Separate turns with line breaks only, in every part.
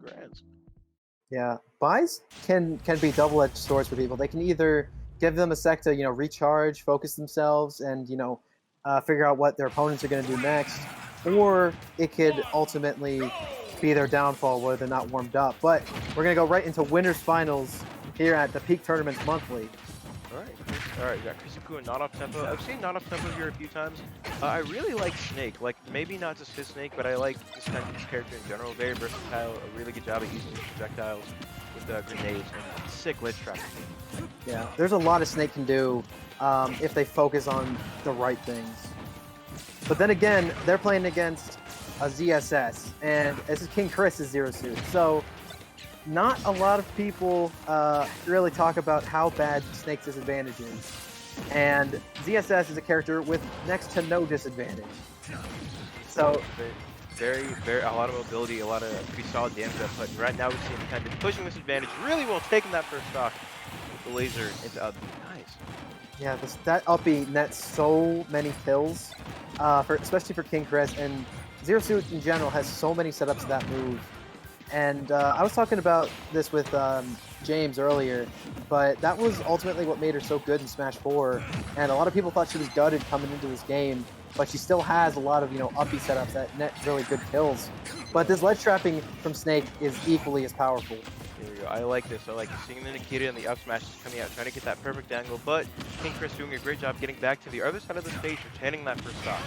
grands.
Yeah, buys can be double-edged swords for people. They can either give them a sec to recharge, focus themselves, and figure out what their opponents are going to do next, or it could ultimately be their downfall where they're not warmed up. But we're gonna go right into winners finals here at the Peak Tournaments Monthly.
All right, we got ChrisyPoo and NotOffTemPo. I've seen NotOffTemPo here a few times. I really like Snake. Like, maybe not just his Snake, but I like this kind of character in general. Very versatile, a really good job at using projectiles with grenades, and sick ledge tracking.
Yeah, there's a lot of Snake can do if they focus on the right things. But then again, they're playing against a ZSS, and this is King Chris's Zero Suit. So not a lot of people really talk about how bad Snake's disadvantage is. And ZSS is a character with next to no disadvantage. So
very a lot of mobility, a lot of pretty solid damage output. And right now we see him kind of pushing this advantage really well, taking that first stock with the laser into up. Nice.
Yeah, that uppy nets so many kills, especially for King Chris, and Zero Suit in general has so many setups of that move. And I was talking about this with James earlier, but that was ultimately what made her so good in Smash 4. And a lot of people thought she was gutted coming into this game, but she still has a lot of uppy setups that net really good kills. But this ledge trapping from Snake is equally as powerful.
There we go. I like this. I like seeing the Nikita and the up smash is coming out, trying to get that perfect angle. But King Chris doing a great job getting back to the other side of the stage, retaining that first stock.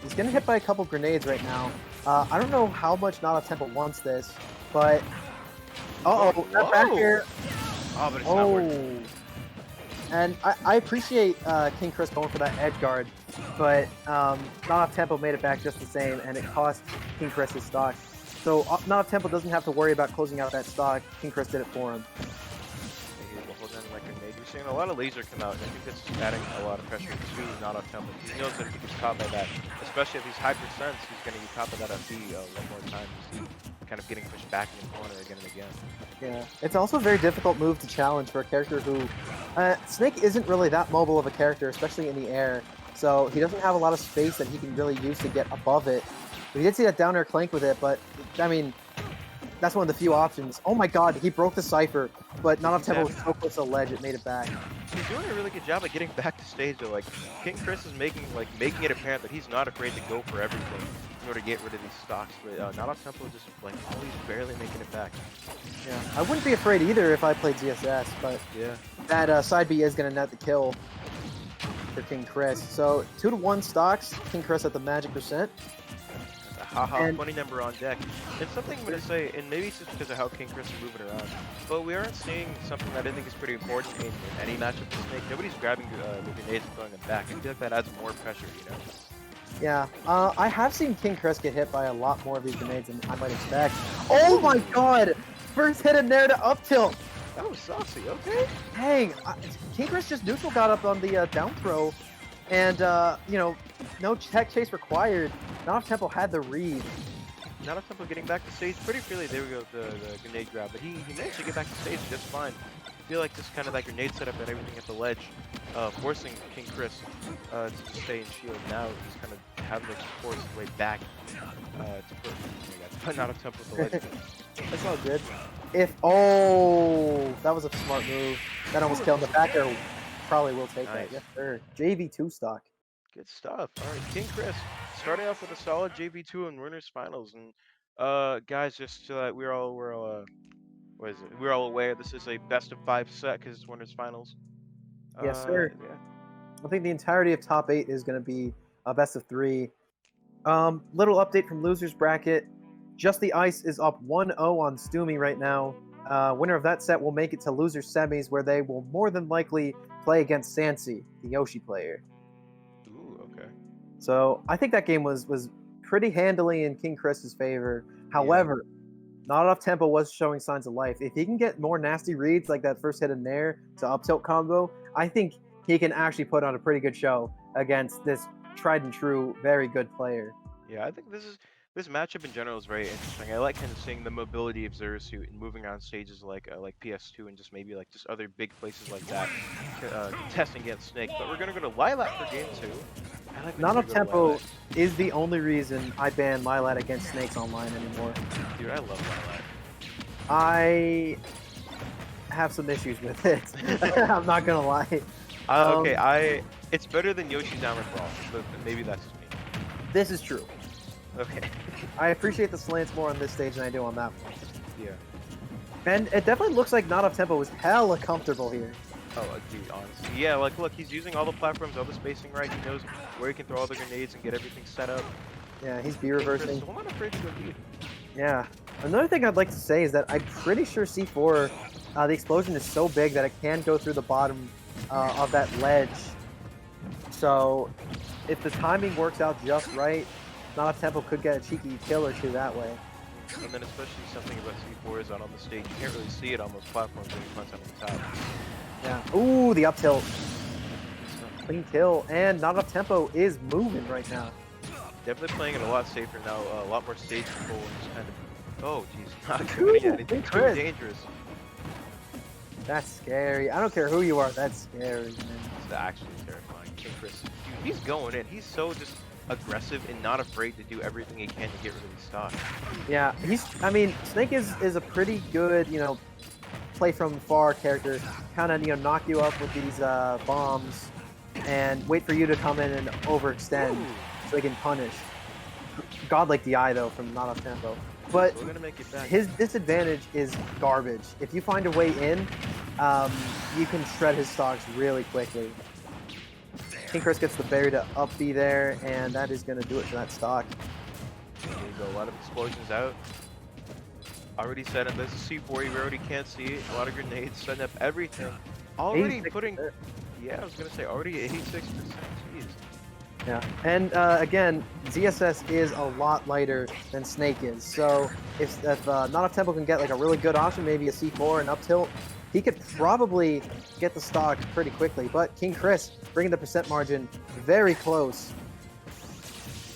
He's getting hit by a couple grenades right now. I don't know how much NotOffTemPo wants this, but... Uh-oh, that back air.
Oh, but it's not working.
And I appreciate King Chris going for that edge guard, but NotOffTemPo made it back just the same, and it cost King Chris his stock. So NotOffTemPo doesn't have to worry about closing out that stock. King Chris did it for him.
We're seeing a lot of laser come out, and I think that's adding a lot of pressure to NotOffTemPo. He knows that if he gets caught by that, especially if he's high percents, he's going to get caught by that FD one more time. You see kind of getting pushed back in the corner again and again.
Yeah, it's also a very difficult move to challenge for a character who... Snake isn't really that mobile of a character, especially in the air, so he doesn't have a lot of space that he can really use to get above it. We did see that down air clank with it, but, I mean, that's one of the few options. Oh my god, he broke the Cypher, but NotOffTemPo was so close to the ledge, it made it back.
He's doing a really good job at getting back to stage, though. Like, King Chris is making it apparent that he's not afraid to go for everything in order to get rid of these stocks. But NotOffTemPo just, always barely making it back.
Yeah, I wouldn't be afraid either if I played ZSS, but
yeah,
that side B is going to net the kill for King Chris. So 2-to-1 stocks, King Chris at the magic percent.
Haha, 20 number on deck. And something I'm going to say, and maybe it's just because of how King Chris is moving around, but we aren't seeing something that I think is pretty important in any matchup with Snake. Nobody's grabbing the grenades and throwing them back. I feel like that adds more pressure,
Yeah, I have seen King Chris get hit by a lot more of these grenades than I might expect. Oh my god! First hit in there to up tilt!
That was saucy, okay?
Dang, King Chris just neutral got up on the down throw, and, no tech chase required. NotOffTemPo had the read.
NotOffTemPo getting back to stage pretty freely. There we go, the grenade grab, but he managed to get back to stage just fine. I feel like just kind of that grenade setup and everything at the ledge, forcing King Chris to just stay in shield. Now he's kind of having to force his way back to put NotOffTemPo at the ledge.
That's all good. That was a smart move. That almost killed him. The back air probably will take that. Yes, sir. JV2 stock.
Good stuff. All right, King Chris starting off with a solid JV2 in winners finals, and guys, just so that we're all aware, this is a best of 5 set because it's winners finals.
Yes, sir.
Yeah.
I think the entirety of top 8 is going to be a best of 3. Little update from losers bracket. Just the Ice is up 1-0 on Stumi right now. Winner of that set will make it to losers semis, where they will more than likely play against Sansi, the Yoshi player.
Ooh, okay.
So I think that game was pretty handily in King Chris's favor. However, NotOffTemPo was showing signs of life. If he can get more nasty reads like that first hit in there to up tilt combo, I think he can actually put on a pretty good show against this tried and true, very good player.
Yeah, I think this matchup in general is very interesting. I like kind of seeing the mobility of Zero Suit and moving on stages like PS2 and just maybe just other big places like that, testing against Snake. But we're gonna go to Lilac for game 2. I like when
Not
you
Up
go
Tempo
Lilac.
is the only reason I ban Lilat against Snakes online anymore.
Dude, I love Lilac.
I have some issues with it. I'm not gonna lie.
Okay, it's better than Yoshi's Island Brawl, but maybe that's just me.
This is true.
Okay.
I appreciate the slants more on this stage than I do on that one.
Yeah.
And it definitely looks like Not Up Tempo was hella comfortable here.
Oh, dude, honestly. Yeah, like, look, he's using all the platforms, all the spacing right. He knows where he can throw all the grenades and get everything set up.
Yeah, he's B
Chris,
reversing.
so I'm not afraid to go deep.
Yeah. Another thing I'd like to say is that I'm pretty sure C4, the explosion is so big that it can go through the bottom of that ledge. So if the timing works out just right, Not Up Tempo could get a cheeky kill or two that way.
And then especially something about C4 is out on the stage. You can't really see it on those platforms when he plants out on the top.
Yeah. Ooh, the up tilt. Clean kill. And Not Up Tempo is moving right now.
Definitely playing it a lot safer now, a lot more stage control and just kind of... Oh, jeez, not doing anything too
Chris.
dangerous.
That's scary. I don't care who you are, that's scary, man.
It's actually terrifying. King Chris, dude, he's going in. He's so just aggressive and not afraid to do everything he can to get rid of these stocks.
Yeah, I mean, Snake is a pretty good, play from far character. Kind of, knock you up with these bombs and wait for you to come in and overextend so he can punish. Godlike DI, though, from Not Up Tempo. But
We're gonna make it back.
his disadvantage is garbage. If you find a way in, you can shred his stocks really quickly. King Chris gets the berry to up B there, and that is going to do it for that stock.
There you go, a lot of explosions out. Already set up, there's a C4, you already can't see it. A lot of grenades, setting up everything. Already
86%.
putting, yeah, I was gonna say, already 86%, jeez.
Yeah, and again, ZSS is a lot lighter than Snake is. So if Not Up Tempo can get like a really good option, maybe a C4 and up tilt, he could probably get the stock pretty quickly. But King Chris bringing the percent margin very close.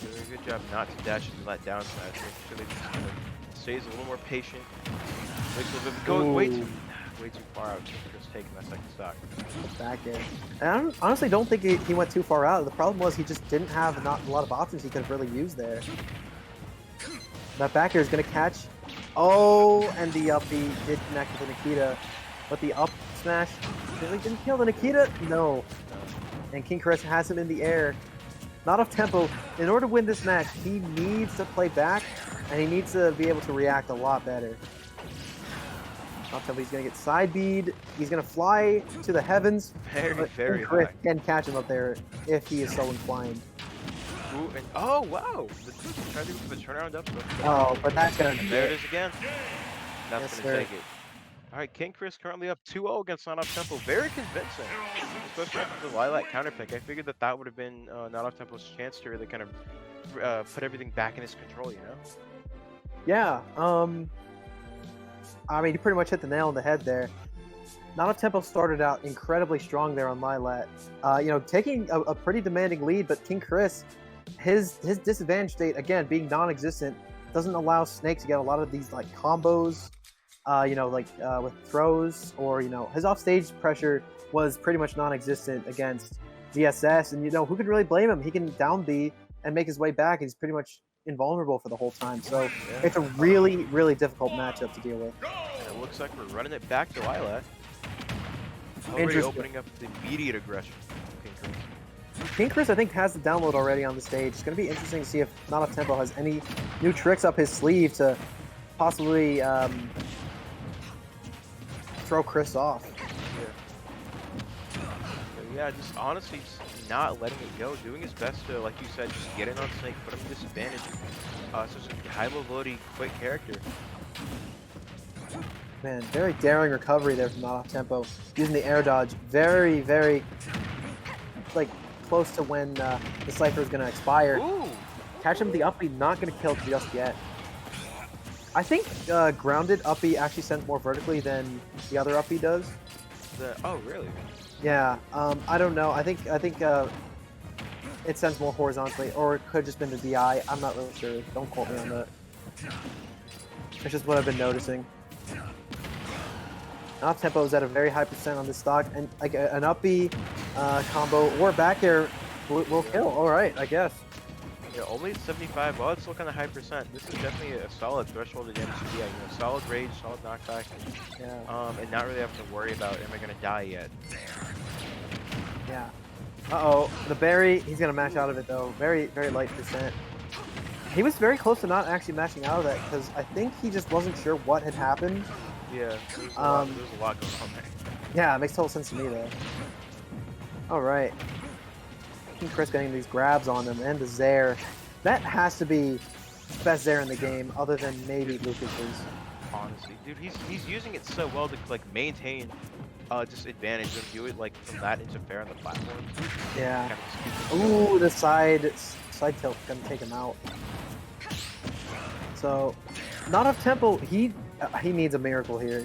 Doing a good job not to dash into that down smash. Making sure they just kind of stays a little more patient. Makes a little bit going way too far out. King Chris taking that second stock.
Back in. And I honestly don't think he went too far out. The problem was he just didn't have not a lot of options he could have really used there. That back air is going to catch. Oh, and the up B did connect with the Nikita. But the up smash really didn't kill the Nikita? No. And King Chris has him in the air. Not Up Tempo. In order to win this match, he needs to play back, and he needs to be able to react a lot better. Not Tempo, he's going to get side bead. He's going to fly to the heavens.
Very
Chris
high.
can catch him up there if he is so inclined.
Ooh, and oh wow! Try to do the turnaround up.
Oh, but that's going to
There it is again. That's
Yes,
gonna
sir.
take it. All right, King Chris currently up 2-0 against Not Off Tempo. Very convincing, especially after the Lilac counter pick. I figured that would have been Not Off Tempo's chance to really kind of put everything back in his control. You know?
Yeah, I mean, you pretty much hit the nail on the head there. Not Up Tempo started out incredibly strong there on Lilat. Taking a pretty demanding lead, but King Chris, his disadvantage state, again, being non-existent, doesn't allow Snake to get a lot of these, like, combos, with throws, or, his offstage pressure was pretty much non-existent against ZSS, and, who could really blame him? He can down B and make his way back, and he's pretty much invulnerable for the whole time. So it's a really, really difficult matchup to deal with.
And it looks like we're running it back to Lilac. Already opening up the immediate aggression of King Chris.
King Chris, I think, has the download already on the stage. It's going to be interesting to see if Not Off Tempo has any new tricks up his sleeve to possibly throw Chris off.
Yeah, just honestly just not letting it go, doing his best to, like you said, just get in on Snake, put him in disadvantage. Such a high mobility, quick character.
Man, very daring recovery there from Not Off Tempo. Using the air dodge very, very, close to when the Cypher is going to expire.
Ooh.
Catch him with the up B, not going to kill just yet. I think grounded up B actually sends more vertically than the other up B does.
Oh, really?
Yeah, I don't know. I think it sends more horizontally, or it could have just been the DI. I'm not really sure. Don't quote me on that. It's just what I've been noticing. Up Tempo is at a very high percent on this stock, and like an up B combo or back air Will kill. All right, I guess.
Yeah, only 75. Well, it's still kind of high percent. This is definitely a solid threshold of damage to be at. You know, solid rage, solid knockback.
Yeah.
And not really having to worry about am I gonna die yet.
Yeah. Uh-oh, the berry, he's gonna mash out of it though. Very, very light percent. He was very close to not actually mashing out of that because I think he just wasn't sure what had happened.
Yeah, there's a lot going on there.
Yeah, it makes total sense to me though. Alright. King Chris getting these grabs on him and the Zaire. That has to be the best Zaire in the game other than maybe Lucas's.
Honestly, dude, he's using it so well to like maintain just advantage and do it like from that into fair on the platform.
Yeah.
Kind of just keep it
Ooh, the side tilt gonna take him out. So, NotOffTemPo, he needs a miracle here.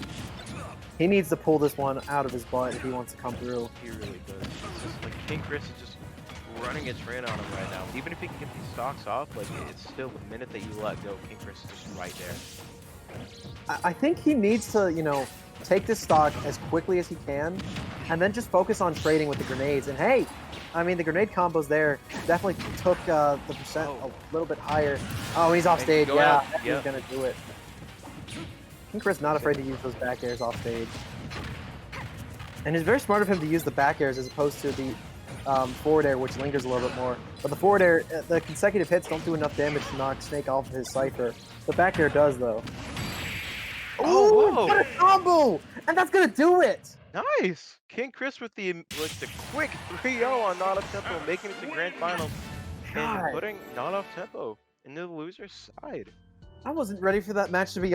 He needs to pull this one out of his butt if he wants to come through.
He really does. It's just like King Chris is just running its train on him right now. Even if he can get these stocks off, like it's still the minute that you let go, King Chris is just right there.
I think he needs to, you know, take this stock as quickly as he can, and then just focus on trading with the grenades. And hey, I mean, the grenade combos there definitely took the percent a little bit higher. Oh, he's off stage. Yeah, he's gonna do it. King Chris not afraid to use those back airs off stage. And it's very smart of him to use the back airs as opposed to the forward air, which lingers a little bit more. But the forward air, the consecutive hits don't do enough damage to knock Snake off of his Cypher. The back air does, though.
Oh,
whoa! What a combo! And that's gonna do it!
Nice! King Chris with the quick 3-0 on NotOffTemPo, making it to grand finals and putting NotOffTemPo into the loser's side.
I wasn't ready for that match to be